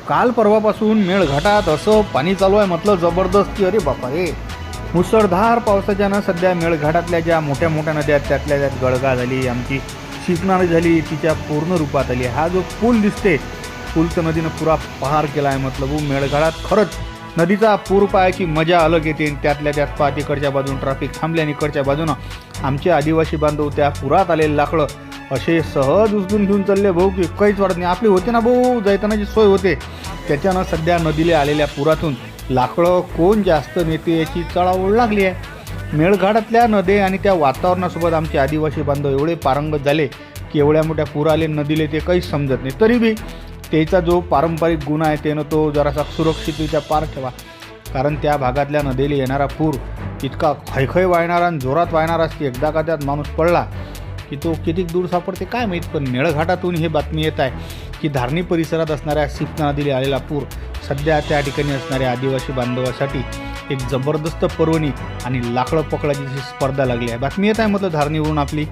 काल परवापासून मेळघाटात असं पाणी चालू आहे म्हटलं जबरदस्त की अरे बापा रे. मुसळधार पावसाच्यानं सध्या मेळघाटातल्या ज्या मोठ्या मोठ्या नद्या आहेत त्यातल्या त्यात गळगा झाली, आमची शिकणार झाली, तिच्या पूर्ण रूपात आली. हा जो पूल दिसते, पूलचं नदीनं पुरा पहार केला आहे म्हटलं मेळघाटात. खरंच नदीचा पूर पाहायची मजा अलग येते. त्यातल्या त्यात पहा तिकडच्या बाजून ट्रॅफिक थांबले आणि इकडच्या बाजूनं आमचे आदिवासी बांधव त्या पुरात आलेले लाकडं असे सहज उचलून घेऊन चालले भाऊ की काहीच वाटत नाही. आपली होते ना भाऊ जैतानाची सोय होते. त्याच्यानं सध्या नदीला आलेल्या पुरातून लाकडं कोण जास्त नेते याची चढाओढ लागली आहे. मेळघाटातल्या नदी आणि त्या वातावरणासोबत आमचे आदिवासी बांधव एवढे पारंगत झाले की एवढ्या मोठ्या पूर आले नदीले ते काहीच समजत नाही. तरी बी त्याचा जो पारंपरिक गुण आहे त्यानं तो जरासा सुरक्षिततेच्या पार ठेवा. कारण त्या भागातल्या नदीला येणारा पूर इतका खैखै वाहणारा आणि जोरात वाहणारा असते. एकदा का त्यात माणूस पडला की तो किती दूर सापडते काय माहीत. पण मेळघाटातून ही बातमी येत आहे की धारणी परिसरात असणाऱ्या सिपना नदीला आलेला पूर सध्या त्या ठिकाणी असणाऱ्या आदिवासी बांधवासाठी एक जबरदस्त पर्वणी आणि लाकडं पकडायची स्पर्धा लागली आहे. बातमी येत आहे म्हटलं धारणीवरून आपली.